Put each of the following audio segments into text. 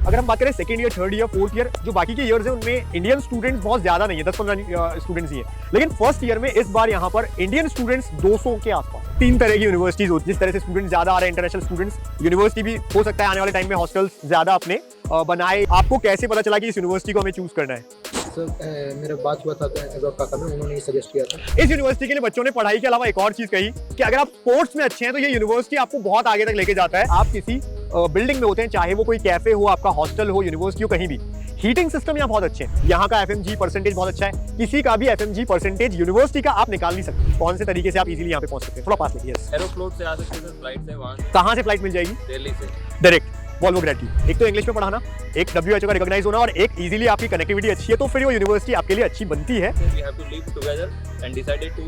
अगर हम बात करें second year, third year, fourth year, जो बाकी के ईयर्स हैं उनमें इंडियन स्टूडेंट्स बहुत ज्यादा नहीं है, 10-15 स्टूडेंट्स ही हैं। लेकिन फर्स्ट ईयर में इस बार यहाँ पर इंडियन स्टूडेंट्स 200 के आसपास। 3 तरह की यूनिवर्सिटीज होती है, जिस तरह से स्टूडेंट्स ज्यादा आ रहे हैं इंटरनेशनल स्टूडेंट्स, यूनिवर्सिटी भी हो सकता है आने वाले टाइम में हॉस्टल्स ज्यादा अपने बनाए। आपको कैसे पता चला कि इस यूनिवर्सिटी को हमें चूज करना है? सर मेरा बात हुआ था काका में, उन्होंने ये सजेस्ट किया था। इस यूनिवर्सिटी के लिए बच्चों ने पढ़ाई के अलावा एक और चीज कही कि अगर आप स्पोर्ट्स में अच्छे हैं तो ये यूनिवर्सिटी आपको बहुत आगे तक लेके जाता है। आप किसी बिल्डिंग में होते हैं, चाहे वो कोई कैफे हो, आपका हॉस्टल हो, यूनिवर्सिटी हो, कहीं भी हीटिंग सिस्टम यहाँ बहुत अच्छे हैं। यहाँ का एफएमजी परसेंटेज बहुत अच्छा है। किसी का भी एफएमजी परसेंटेज यूनिवर्सिटी का आप निकाल नहीं सकते। कौन से तरीके से आप इजीली यहाँ पे पहुंच सकते हैं? थोड़ा पास लिखिए। एरोफ्लोट से आ सकते हैं, फ्लाइट से वहां से। कहाँ से फ्लाइट मिल जाएगी? दिल्ली से डायरेक्ट वॉल्वो ग्रेड की। एक तो इंग्लिश में पढ़ाना, एक WHO का रिकॉग्नाइज होना और एक इजीली आपकी कनेक्टिविटी अच्छी है, तो फिर वो यूनिवर्सिटी आपके लिए अच्छी बनती है। we have to live together and decided to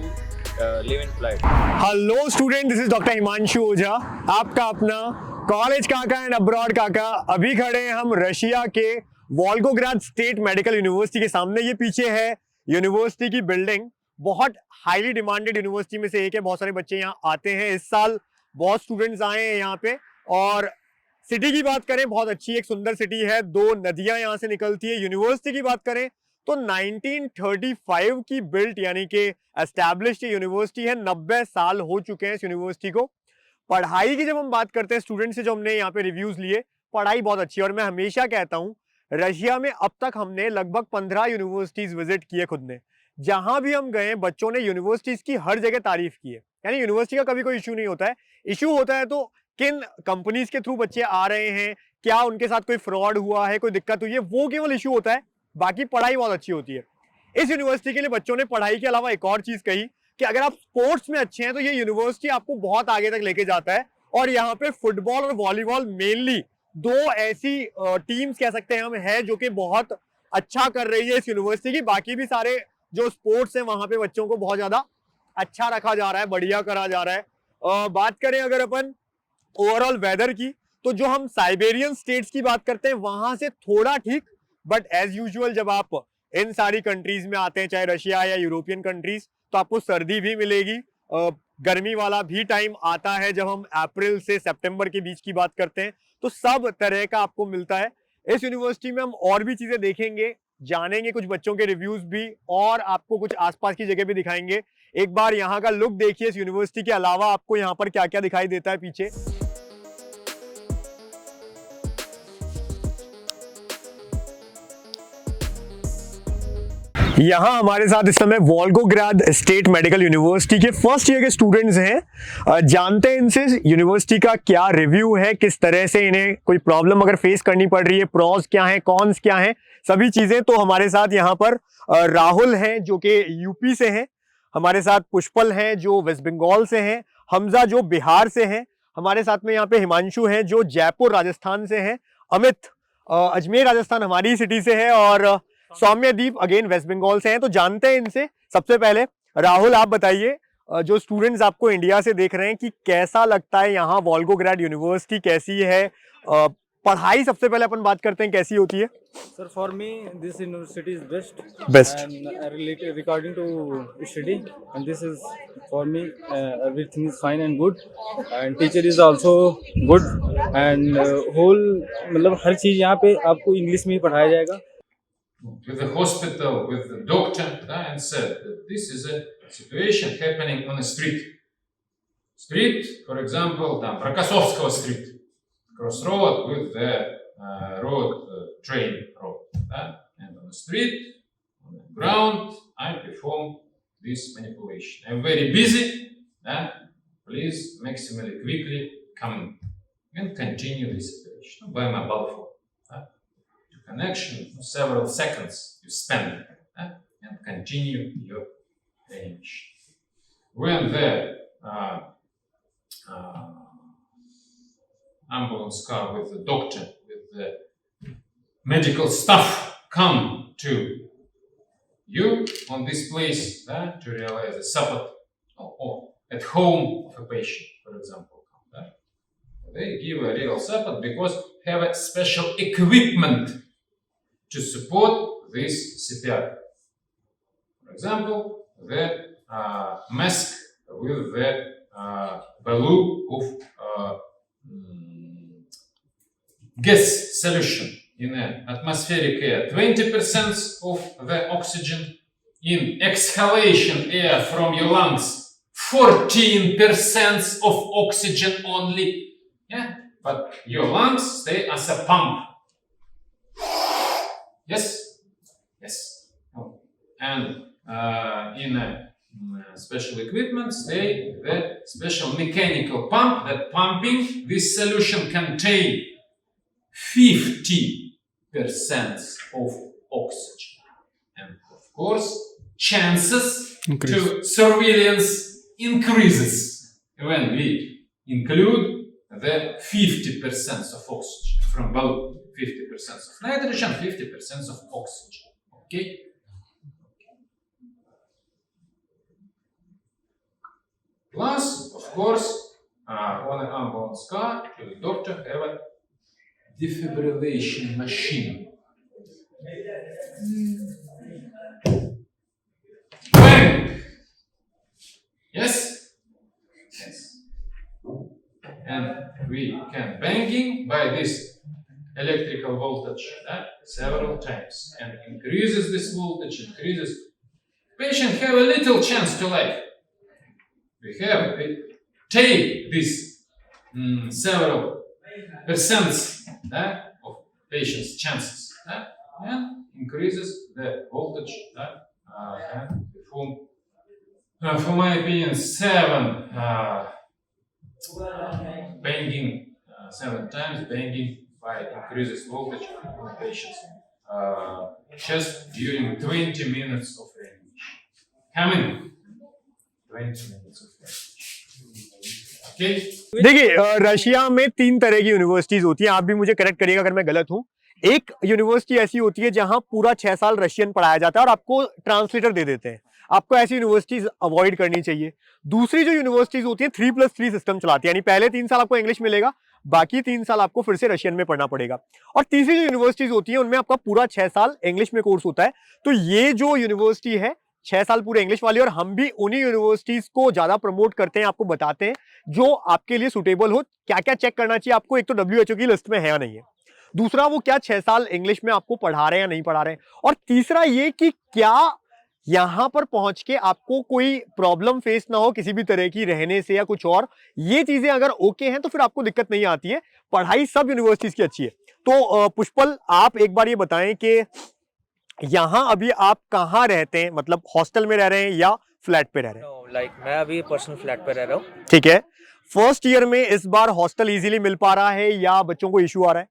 live in flight. Hello student, this is doctor Himanshu Ojha, आपका अपना कॉलेज काका एंड अब्रॉड काका। अभी खड़े हैं हम रशिया के वोल्गोग्राद स्टेट मेडिकल यूनिवर्सिटी के सामने। ये पीछे है यूनिवर्सिटी की बिल्डिंग। बहुत हाईली डिमांडेड यूनिवर्सिटी में से एक है। बहुत सारे बच्चे यहाँ आते हैं। इस साल बहुत स्टूडेंट्स आए हैं यहाँ पे। और सिटी की बात करें, बहुत अच्छी एक सुंदर सिटी है, 2 नदियां यहाँ से निकलती है। यूनिवर्सिटी की बात करें तो 1935 की बिल्ट यानी कि एस्टैब्लिश्ड यूनिवर्सिटी है। 90 साल हो चुके हैं इस यूनिवर्सिटी को। पढ़ाई की जब हम बात करते हैं, स्टूडेंट से जो हमने यहाँ पे रिव्यूज लिए, पढ़ाई बहुत अच्छी है। और मैं हमेशा कहता हूँ, रशिया में अब तक हमने लगभग 15 यूनिवर्सिटीज विजिट किए खुद ने। जहां भी हम गए, बच्चों ने यूनिवर्सिटीज की हर जगह तारीफ की है। यानी यूनिवर्सिटी का कभी कोई इशू नहीं होता है। इशू होता है तो किन कंपनीज के थ्रू बच्चे आ रहे हैं, क्या उनके साथ कोई फ्रॉड हुआ है, कोई दिक्कत हुई है, वो केवल इशू होता है। बाकी पढ़ाई बहुत अच्छी होती है। इस यूनिवर्सिटी के लिए बच्चों ने पढ़ाई के अलावा एक और चीज कही कि अगर आप स्पोर्ट्स में अच्छे हैं तो ये यूनिवर्सिटी आपको बहुत आगे तक लेके जाता है। और यहाँ पे फुटबॉल और वॉलीबॉल मेनली 2 ऐसी टीम्स कह सकते हैं हम, है जो कि बहुत अच्छा कर रही है इस यूनिवर्सिटी की। बाकी भी सारे जो स्पोर्ट्स हैं वहां पे बच्चों को बहुत ज्यादा अच्छा रखा जा रहा है, बढ़िया करा जा रहा है। बात करें अगर अपन ओवरऑल वेदर की, तो जो हम साइबेरियन स्टेट्स की बात करते हैं वहां से थोड़ा ठीक, बट एज यूजुअल जब आप इन सारी कंट्रीज में आते हैं, चाहे रशिया या यूरोपियन कंट्रीज, तो आपको सर्दी भी मिलेगी। गर्मी वाला भी टाइम आता है जब हम अप्रैल से सितंबर के बीच की बात करते हैं, तो सब तरह का आपको मिलता है। इस यूनिवर्सिटी में हम और भी चीजें देखेंगे, जानेंगे, कुछ बच्चों के रिव्यूज भी, और आपको कुछ आसपास की जगह भी दिखाएंगे। एक बार यहाँ का लुक देखिए इस यूनिवर्सिटी के अलावा आपको यहाँ पर क्या क्या दिखाई देता है पीछे। यहाँ हमारे साथ इस समय वोल्गोग्राद स्टेट मेडिकल यूनिवर्सिटी के फर्स्ट ईयर के स्टूडेंट्स हैं। जानते हैं इनसे यूनिवर्सिटी का क्या रिव्यू है, किस तरह से इन्हें कोई प्रॉब्लम अगर फेस करनी पड़ रही है, प्रॉस क्या है, कॉन्स क्या है, सभी चीजें। तो हमारे साथ यहाँ पर राहुल हैं जो कि यूपी से हैं, हमारे साथ पुष्पल हैं जो वेस्ट बंगाल से हैं, हमजा जो बिहार से हैं, हमारे साथ में यहाँ पे हिमांशु हैं जो जयपुर राजस्थान से हैं, अमित अजमेर राजस्थान हमारी सिटी से है, और सौम्यदीप अगेन वेस्ट बंगाल से हैं। तो जानते हैं इनसे। सबसे पहले राहुल, आप बताइए, जो स्टूडेंट्स आपको इंडिया से देख रहे हैं, कि कैसा लगता है यहाँ वोल्गोग्राद यूनिवर्सिटी कैसी है? पढ़ाई सबसे पहले अपन बात करते हैं, कैसी होती है? Sir, for me, this university is best. Best. And regarding to study, and this is for me, everything is fine and good, and teacher is also good, and whole मतलब हर चीज यहाँ पे आपको इंग्लिश में ही पढ़ाया जाएगा। With the hospital, with the doctor, and said that this is a situation happening on the street. Street, for example, Rokosovskoye street, crossroad with the road, train road. And on the street, on the ground, I perform this manipulation. I'm very busy. Please, maximally quickly come and continue this operation by mobile phone. Connection, several seconds you spend and continue your animation. When the ambulance car with the doctor, with the medical staff come to you on this place to realize the support or at home of a patient, for example, they give a real support because have a special equipment to support this CPR. For example, the mask with the balloon of gas solution in atmospheric air 20% of the oxygen, in exhalation air from your lungs 14% of oxygen only. Yeah, but your lungs stay as a pump. Yes, yes. Oh. And in special equipment stay the special mechanical pump that pumping this solution contain 50% of oxygen. And of course, chances to surveillance increases when we include the 50% of oxygen from balloon, 50% of nitrogen, 50% of oxygen. Okay? Plus, of course, on an ambulance car, the doctor have a defibrillation machine. Bang! Yes? Yes. And we can banging by this electrical voltage several times and increases this voltage, increases. Patient have a little chance to live. We take this several percents of patient's chances and increases the voltage for my opinion 7 banging 7 times banging by increases voltage on the patient's chest during 20 minutes of reanimation. Coming 20 minutes of reanimation. Okay? देखिए Russia में 3 तरह की universities होती हैं, आप भी मुझे correct करिएगा अगर मैं गलत हूं। एक यूनिवर्सिटी ऐसी होती है जहां पूरा 6 साल रशियन पढ़ाया जाता है और आपको ट्रांसलेटर दे देते हैं, आपको ऐसी यूनिवर्सिटीज अवॉइड करनी चाहिए। दूसरी जो यूनिवर्सिटीज होती है 3+3 सिस्टम चलाती है, यानी पहले 3 साल आपको इंग्लिश मिलेगा, बाकी 3 साल आपको फिर से रशियन में पढ़ना पड़ेगा। और तीसरी जो यूनिवर्सिटीज होती है उनमें आपका पूरा 6 साल इंग्लिश में कोर्स होता है। तो ये जो यूनिवर्सिटी है 6 साल पूरे इंग्लिश वाली, और हम भी उन्हीं यूनिवर्सिटीज को ज्यादा प्रमोट करते हैं, आपको बताते हैं जो आपके लिए सुटेबल हो। क्या क्या चेक करना चाहिए आपको, एक तो WHO की लिस्ट में है या नहीं है, दूसरा वो क्या 6 साल इंग्लिश में आपको पढ़ा रहे हैं या नहीं पढ़ा रहे हैं, और तीसरा ये कि क्या यहां पर पहुंच के आपको कोई प्रॉब्लम फेस ना हो किसी भी तरह की रहने से या कुछ और। ये चीजें अगर ओके हैं तो फिर आपको दिक्कत नहीं आती है। पढ़ाई सब यूनिवर्सिटीज की अच्छी है। तो पुष्पल, आप एक बार ये बताएं कि यहां अभी आप कहां रहते हैं, मतलब हॉस्टल में रह रहे हैं या फ्लैट पे रह रहे हैं? लाइक मैं अभी पर्सनल फ्लैट पे रह रहा हूँ। ठीक है, फर्स्ट ईयर में इस बार हॉस्टल इजीली मिल पा रहा है या बच्चों को इश्यू आ रहा है?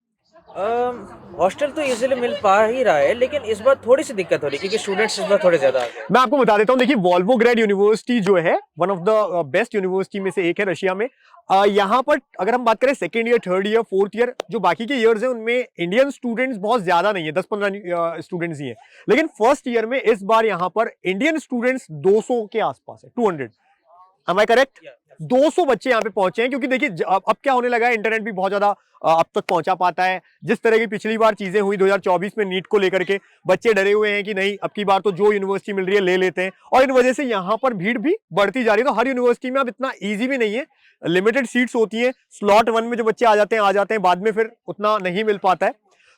हॉस्टल तो इजीली मिल पा ही रहा है, लेकिन इस बार थोड़ी सी दिक्कत हो रही है क्योंकि स्टूडेंट्स इस बार थोड़े ज्यादा आ गए। मैं आपको बता देता हूं, देखिए वोल्गोग्राड यूनिवर्सिटी जो है one of the best university में से एक है रशिया में। यहाँ पर अगर हम बात करें second year, third year, fourth year, जो बाकी के ईयर्स हैं उनमें इंडियन स्टूडेंट्स बहुत ज्यादा नहीं है, 10-15 स्टूडेंट्स ही हैं। लेकिन फर्स्ट ईयर में इस बार यहाँ पर इंडियन स्टूडेंट्स 200 के आसपास है, 200। Am I correct? 200 बच्चे यहाँ पे पहुंचे हैं, क्योंकि देखिए अब क्या होने लगा है, इंटरनेट भी बहुत ज्यादा अब तक पहुंचा पाता है। जिस तरह की पिछली बार चीजें हुई 2024 में नीट को लेकर के, बच्चे डरे हुए हैं कि नहीं अब की बार तो जो यूनिवर्सिटी मिल रही है ले लेते हैं, और इन वजह से यहाँ पर भीड़ भी बढ़ती जा रही है। तो हर यूनिवर्सिटी में अब इतना ईजी भी नहीं है, लिमिटेड सीट्स होती हैं, स्लॉट 1 में जो बच्चे आ जाते हैं, बाद में फिर उतना नहीं मिल पाता है।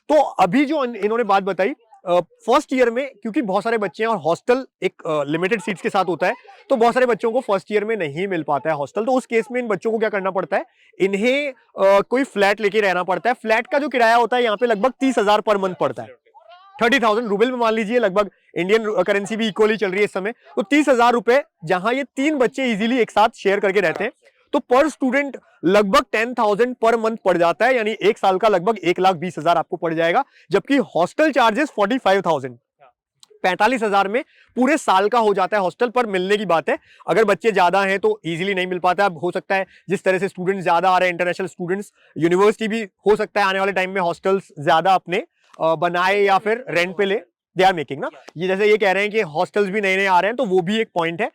तो अभी जो इन्होंने बात बताई, फर्स्ट ईयर में क्योंकि बहुत सारे बच्चे हैं और हॉस्टल एक लिमिटेड सीट्स के साथ होता है, तो बहुत सारे बच्चों को फर्स्ट ईयर में नहीं मिल पाता है हॉस्टल। तो उस केस में इन बच्चों को क्या करना पड़ता है, इन्हें कोई फ्लैट लेके रहना पड़ता है। फ्लैट का जो किराया होता है यहाँ पे लगभग 30,000 पर मंथ पड़ता है, 30,000 रूबल में मान लीजिए, लगभग इंडियन करेंसी भी इक्वली चल रही है इस समय। तो 30,000 रुपए जहां ये 3 बच्चे इजीली एक साथ शेयर करके रहते हैं, तो पर स्टूडेंट लगभग 10,000 पर मंथ पड़ जाता है, यानी एक साल का लगभग 1,20,000 आपको पड़ जाएगा। जबकि हॉस्टल चार्जेस 45,000, 45,000 में पूरे साल का हो जाता है हॉस्टल पर। मिलने की बात है, अगर बच्चे ज्यादा हैं तो इजीली नहीं मिल पाता है। हो सकता है जिस तरह से स्टूडेंट्स ज्यादा आ रहे हैं, इंटरनेशनल स्टूडेंट्स, यूनिवर्सिटी भी हो सकता है आने वाले टाइम में हॉस्टल्स ज्यादा अपने बनाए या फिर रेंट पे ले, दे आर मेकिंग ना। ये जैसे ये कह रहे हैं कि हॉस्टल्स भी नए नए आ रहे हैं, तो वो भी एक पॉइंट है।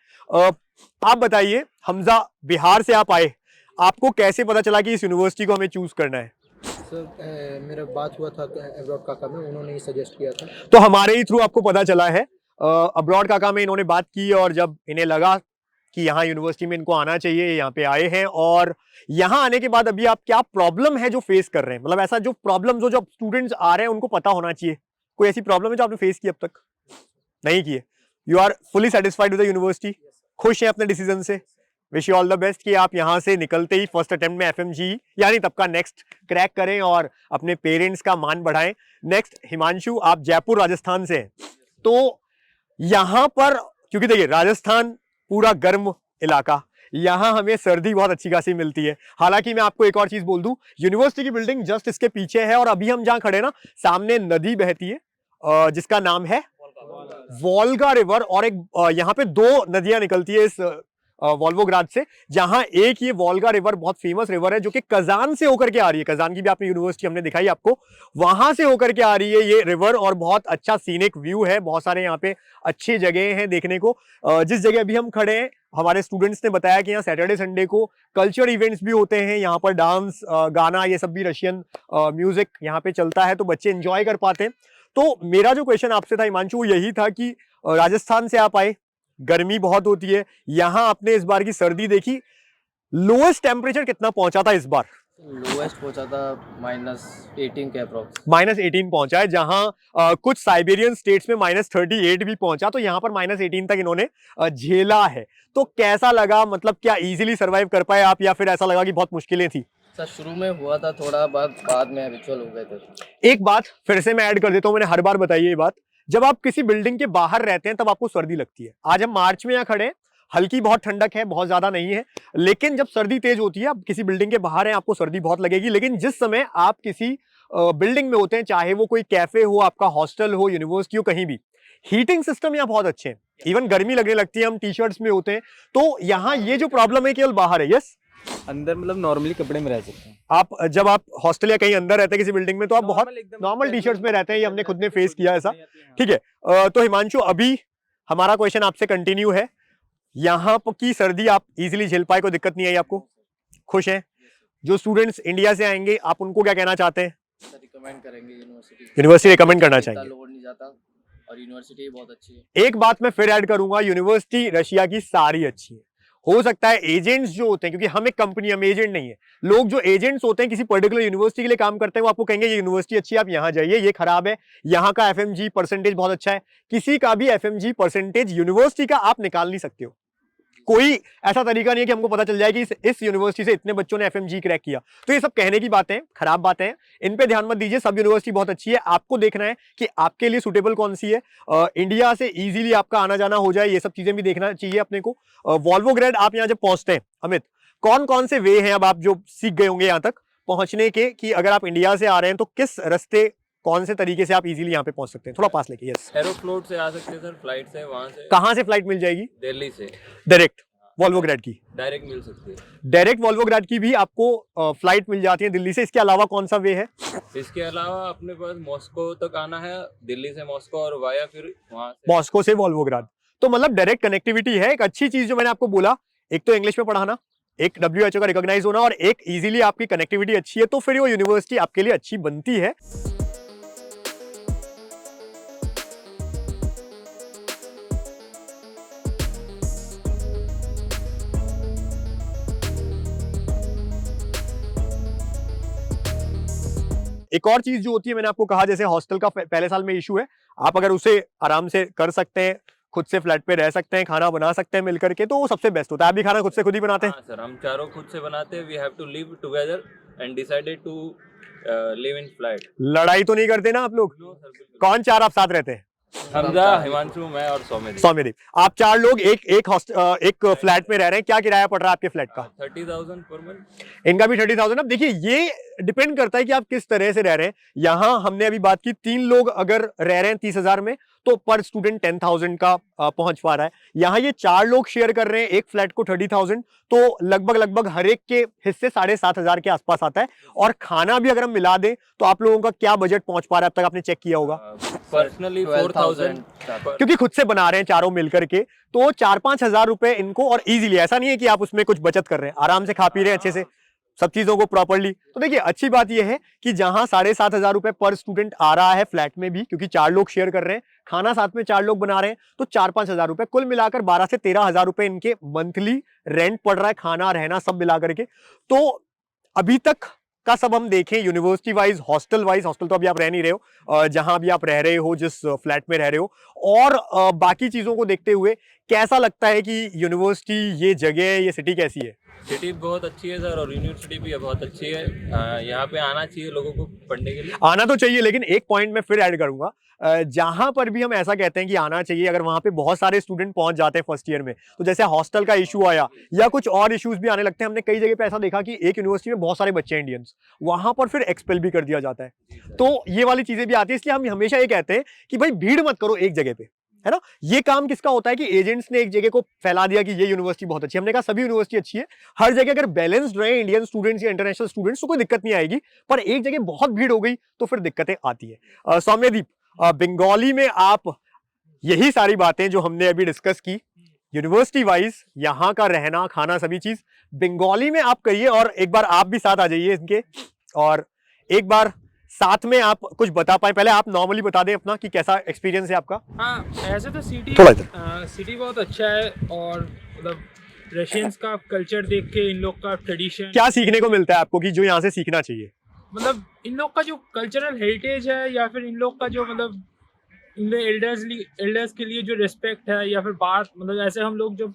आप बताइए हमजा, बिहार से आप आए, आपको कैसे पता चला कि इस यूनिवर्सिटी को हमें चूज करना है? सर मेरा बात हुआ था अब्रॉड काका में, उन्होंने ही सजेस्ट किया था। तो हमारे ही थ्रू आपको पता चला है। अब्रॉड काका में इन्होंने बात की और जब इन्हें लगा कि यहाँ यूनिवर्सिटी में इनको आना चाहिए, यहाँ पे आए हैं। और यहाँ आने के बाद अभी आप क्या प्रॉब्लम है जो फेस कर रहे हैं, मतलब ऐसा जो प्रॉब्लम जो स्टूडेंट्स आ रहे हैं उनको पता होना चाहिए, कोई ऐसी प्रॉब्लम है जो आपने फेस की अब तक? नहीं की है। You are fully satisfied with the university, खुश हैं अपने डिसीजन से। Wish you all the best कि आप यहाँ से निकलते ही फर्स्ट अटेम्प्ट में FMG यानी तब का नेक्स्ट क्रैक करें और अपने पेरेंट्स का मान बढ़ाएं। नेक्स्ट हिमांशु, आप जयपुर राजस्थान से हैं, तो यहाँ पर क्योंकि देखिए राजस्थान पूरा गर्म इलाका, यहाँ हमें सर्दी बहुत अच्छी खासी मिलती है। हालांकि मैं आपको एक और चीज बोल दूं, यूनिवर्सिटी की बिल्डिंग जस्ट इसके पीछे है और अभी हम जहाँ खड़े ना, सामने नदी बहती है जिसका नाम है वोल्गा रिवर, और एक यहाँ पे 2 नदियां निकलती है इस वोल्गोग्राद से, जहां एक ये वोल्गा रिवर बहुत फेमस रिवर है जो कि कजान से होकर के आ रही है। कजान की भी आपने यूनिवर्सिटी हमने दिखाई आपको, वहां से होकर के आ रही है ये रिवर, और बहुत अच्छा सीनिक व्यू है, बहुत सारे यहाँ पे अच्छी जगह हैं देखने को। जिस जगह अभी हम खड़े हैं, हमारे स्टूडेंट्स ने बताया कि यहाँ सैटरडे संडे को कल्चर इवेंट्स भी होते हैं, यहाँ पर डांस गाना ये सब भी, रशियन म्यूजिक यहाँ पे चलता है, तो बच्चे एंजॉय कर पाते हैं। तो मेरा जो क्वेश्चन आपसे था हिमांशु, वो यही था कि राजस्थान से आप आए, गर्मी बहुत होती है, यहाँ आपने इस बार की सर्दी देखी, लोएस्ट टेम्परेचर कितना पहुंचा था इस बार? लोएस्ट पहुंचा था -18 के अप्रॉक्स। -18 पहुंचा है, जहां कुछ साइबेरियन स्टेट्स में -38 भी पहुंचा, तो यहाँ पर -18 तक इन्होंने झेला है। तो कैसा लगा, मतलब क्या इजीली सरवाइव कर पाए आप, या फिर ऐसा लगा कि बहुत मुश्किलें थी? सर शुरू में हुआ था थोड़ा, बाद में हैबिचुअल हो गए थे। एक बात फिर से मैं ऐड कर देता हूं, मैंने हर बार बताई ये बात, जब आप किसी बिल्डिंग के बाहर रहते हैं तब आपको सर्दी लगती है। आज हम मार्च में यहाँ खड़े हैं, हल्की बहुत ठंडक है, बहुत ज्यादा नहीं है, लेकिन जब सर्दी तेज होती है, आप किसी बिल्डिंग के बाहर हैं, आपको सर्दी बहुत लगेगी। लेकिन जिस समय आप किसी बिल्डिंग में होते हैं, चाहे वो कोई कैफे हो, आपका हॉस्टल हो, यूनिवर्सिटी हो, कहीं भी, हीटिंग सिस्टम यहाँ बहुत अच्छे हैं, इवन गर्मी लगने लगती है, हम टी-शर्ट्स में होते हैं। तो यहाँ ये जो प्रॉब्लम है केवल बाहर है। यस, अंदर मतलब नॉर्मली कपड़े में रह सकते हैं आप जब आप हॉस्टल या कहीं अंदर रहते हैं किसी बिल्डिंग में, तो आप बहुत नॉर्मल टी-शर्ट्स में रहते हैं, ये हमने खुद ने फेस किया ऐसा। ठीक है, तो हिमांशु अभी हमारा क्वेश्चन आपसे कंटिन्यू है, यहाँ की सर्दी आप इजीली झेल पाए, कोई दिक्कत नहीं आई आपको? खुश हैं? जो स्टूडेंट्स इंडिया से आएंगे आप उनको क्या कहना चाहते हैं? रिकमेंड करेंगे यूनिवर्सिटी रिकमेंड करना चाहिए, लोड नहीं जाता, और यूनिवर्सिटी बहुत अच्छी है। एक बात मैं फिर ऐड करूंगा, यूनिवर्सिटी रशिया की सारी अच्छी है। हो सकता है एजेंट्स जो होते हैं, क्योंकि हम एक कंपनी, हम एजेंट नहीं है, लोग जो एजेंट्स होते हैं किसी पर्टिकुलर यूनिवर्सिटी के लिए काम करते हैं, वो आपको कहेंगे ये यूनिवर्सिटी अच्छी है, आप यहाँ जाइए, ये खराब है, यहाँ का FMG परसेंटेज बहुत अच्छा है। किसी का भी FMG परसेंटेज यूनिवर्सिटी का आप निकाल नहीं सकते हो, कोई ऐसा तरीका नहीं है कि हमको पता चल जाए कि इस यूनिवर्सिटी से इतने बच्चों ने FMG क्रैक किया। तो ये सब कहने की बातें, खराब बातें हैं, इन पे ध्यान मत दीजिए। सब यूनिवर्सिटी बहुत अच्छी है, आपको देखना है कि आपके लिए सुटेबल कौन सी है, इंडिया से इजीली आपका आना जाना हो जाए, ये सब चीजें भी देखना चाहिए अपने को। वोल्गोग्राड आप यहाँ जब पहुंचते हैं, अमित, कौन कौन से वे हैं अब आप जो सीख गए होंगे यहाँ तक पहुंचने के, कि अगर आप इंडिया से आ रहे हैं तो किस रास्ते, कौन से तरीके से आप इजीली यहाँ पे पहुंच सकते हैं? थोड़ा पास लेके। यस, एरोफ्लोट से आ सकते हैं सर, फ्लाइट से। वहां से कहाँ से फ्लाइट मिल जाएगी? दिल्ली से डायरेक्ट वोल्गोग्राड की? डायरेक्ट मिल सकती है। डायरेक्ट वोल्गोग्राड की भी आपको फ्लाइट मिल जाती है दिल्ली से। इसके अलावा कौन सा वे है? इसके अलावा अपने पास मॉस्को तक आना है, दिल्ली से मॉस्को, और वाया फिर वहां से मॉस्को से वोल्गोग्राद। तो मतलब डायरेक्ट कनेक्टिविटी है। एक अच्छी चीज जो मैंने आपको बोला, एक तो इंग्लिश में पढ़ाना, एक WHO का रिकॉग्नाइज होना, और एक इजीली आपकी कनेक्टिविटी अच्छी है, तो फिर वो यूनिवर्सिटी आपके लिए अच्छी बनती है। एक और चीज जो होती है, मैंने आपको कहा जैसे हॉस्टल का पहले साल में इशू है, आप अगर उसे आराम से कर सकते हैं, खुद से फ्लैट पे रह सकते हैं, खाना बना सकते हैं मिलकर के, तो वो सबसे बेस्ट होता है। आप भी खाना खुद से खुद ही बनाते हैं? हाँ सर, हम चारों खुद से बनाते हैं। We have to live together and decided to live in flat. लड़ाई तो नहीं करते ना आप लोग? नो सर, बिल्कुल। कौन चार आप साथ रहते हैं? हमजा, हिमांशु, मैं और सौम्यदीप। सौम्यदीप, आप 4 लोग एक फ्लैट में रह रहे हैं। क्या किराया पड़ रहा है आपके फ्लैट का? 30,000 पर मंथ। इनका भी 30,000। अब देखिए, ये डिपेंड करता है कि आप किस तरह से रह रहे हैं। यहाँ हमने अभी बात की, 3 लोग अगर रह रहे हैं 30,000 में, तो पर स्टूडेंट 10,000 का पहुंच पा रहा है। यहाँ ये 4 लोग शेयर कर रहे हैं एक फ्लैट को 30,000, तो लगभग हर एक के हिस्से 7,500 के आसपास आता है। और खाना भी अगर हम मिला दें तो आप लोगों का क्या बजट पहुंच पा रहा है अब तक, आपने चेक किया होगा? पर्सनली 4,000, क्योंकि खुद से बना रहे हैं चारों मिलकर के, तो 4-5 हजार रुपए इनको, और इजीली, ऐसा नहीं है कि आप उसमें कुछ बचत कर रहे हैं, आराम से खा पी रहे हैं अच्छे से। सब चीजों को प्रॉपरली। तो देखिए अच्छी बात यह है कि जहां 7,500 रुपए पर स्टूडेंट आ रहा है फ्लैट में भी, क्योंकि 4 लोग शेयर कर रहे हैं, खाना साथ में 4 लोग बना रहे हैं, तो 4-5 हजार रुपए कुल मिलाकर 12 से 13 हजार रुपए इनके मंथली रेंट पड़ रहा है, खाना रहना सब मिला करके। तो अभी तक का सब हम देखें university wise, hostel wise, hostel तो अभी आप रह नहीं रहे हो, जहां भी आप रह रहे हो, जिस फ्लैट में रह रहे हो, और बाकी चीजों को देखते हुए कैसा लगता है कि यूनिवर्सिटी, ये जगह, ये सिटी कैसी है? सिटी बहुत अच्छी है सर, और यूनिवर्सिटी भी बहुत अच्छी है। यहाँ पे आना चाहिए लोगों को पढ़ने के लिए। आना तो चाहिए, लेकिन एक पॉइंट मैं फिर ऐड करूंगा, जहां पर भी हम ऐसा कहते हैं कि आना चाहिए, अगर वहां पे बहुत सारे स्टूडेंट पहुंच जाते हैं फर्स्ट ईयर में, तो जैसे हॉस्टल का इशू आया या कुछ और इश्यूज भी आने लगते हैं। हमने कई जगह पे ऐसा देखा कि एक यूनिवर्सिटी में बहुत सारे बच्चे इंडियंस, वहां पर फिर एक्सपेल भी कर दिया जाता है। तो ये वाली चीजें भी आती है, इसलिए हम हमेशा ये कहते हैं कि भाई भीड़ मत करो एक जगह पे, है ना। ये काम किसका होता है कि एजेंट्स ने एक जगह को फैला दिया कि ये यूनिवर्सिटी बहुत अच्छी है। हमने कहा सभी यूनिवर्सिटी अच्छी है, हर जगह अगर बैलेंस्ड रहे इंडियन स्टूडेंट्स या इंटरनेशनल स्टूडेंट्स तो कोई दिक्कत नहीं आएगी, पर एक जगह बहुत भीड़ हो गई तो फिर दिक्कतें आती है। सौम्यदीप, बंगाली में आप यही सारी बातें जो हमने अभी डिस्कस की, यूनिवर्सिटी वाइज यहाँ का रहना, खाना, सभी चीज बंगाली में आप करिए, और एक बार आप भी साथ आ जाइए इनके, और एक बार साथ में आप कुछ बता पाए। पहले आप नॉर्मली बता दें अपना कि कैसा एक्सपीरियंस है आपका। हाँ, ऐसे तो सिटी थोड़ा इधर। सिटी बहुत अच्छा है, और मतलब रशियंस का कल्चर देख के, इन लोग का ट्रेडिशन, क्या सीखने को मिलता है आपको कि जो यहाँ से सीखना चाहिए? मतलब इन लोग का जो कल्चरल हेरिटेज है, या फिर इन लोग का जो मतलब इन एल्डर्स के लिए जो रिस्पेक्ट है, या फिर बात, मतलब ऐसे हम लोग जब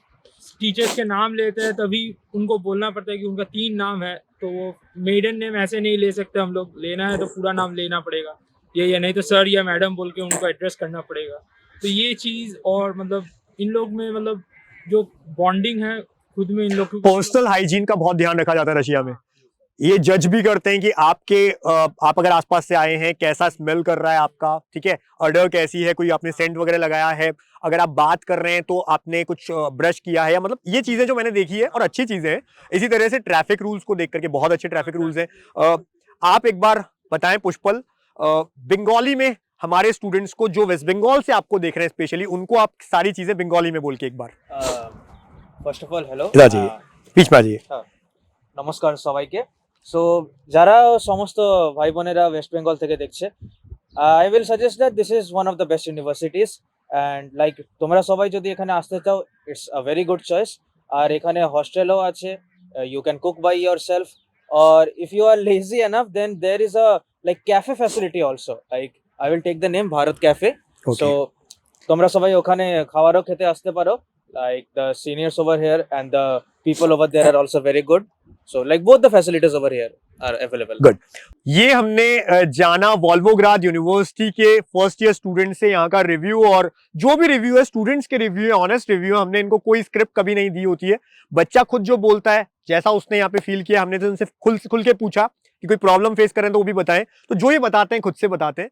टीचर्स के नाम लेते हैं तभी उनको बोलना पड़ता है कि उनका 3 नाम है, तो वो मेडन नेम ऐसे नहीं ले सकते हम लोग, लेना है तो पूरा नाम लेना पड़ेगा, ये या नहीं तो सर या मैडम बोल के उनको एड्रेस करना पड़ेगा। तो ये चीज़, और मतलब इन लोग में मतलब जो बॉन्डिंग है खुद में इन लोग की, पर्सनल हाइजीन का बहुत ध्यान रखा जाता है रशिया में। ये जज भी करते हैं कि आप अगर आसपास से आए हैं, कैसा स्मेल कर रहा है आपका, ठीक है, ऑर्डर कैसी है, कोई आपने सेंट वगैरह लगाया है, अगर आप बात कर रहे हैं तो आपने कुछ ब्रश किया है, या मतलब ये चीजें जो मैंने देखी है और अच्छी चीजें हैं। इसी तरह से ट्रैफिक रूल्स को देख करके बहुत अच्छे ट्रैफिक रूल्स हैं। आप एक बार बताएं पुष्पल, बंगाली में हमारे स्टूडेंट्स को जो वेस्ट बंगाल से आपको देख रहे हैं स्पेशली, उनको आप सारी चीजें बंगाली में बोल के एक बार। ফার্স্ট অফ অল হ্যালো, बीच में आ जाइए। নমস্কার সবাইকে। সো যারা সমস্ত ভাই বোনেরা ওয়েস্ট বেঙ্গল থেকে দেখছে, I will suggest that this is one of the best universities, and like তোমরা সবাই যদি এখানে আসতে চাও, it's a very good choice. আর এখানে হস্টেলও আছে, you can cook by yourself, or if you are lazy enough then there is a like cafe facility also, like I will take the name Bharat Cafe. Okay. So তোমরা সবাই ওখানে খাবারও খেতে আসতে পারো, like the seniors over here and the people over there are also very good, so like both the facilities over here are available. Good. ये हमने जाना वोल्गोग्राद यूनिवर्सिटी के फर्स्ट ईयर स्टूडेंट से यहाँ का रिव्यू, और जो भी रिव्यू है स्टूडेंट्स के रिव्यू है, ऑनेस्ट रिव्यू है। हमने इनको कोई स्क्रिप्ट कभी नहीं दी होती है, बच्चा खुद जो बोलता है, जैसा उसने यहाँ पे फील किया, हमने तो उनसे खुल के पूछा कि कोई प्रॉब्लम फेस करें तो वो भी बताएं, तो जो ये बताते हैं खुद से बताते हैं।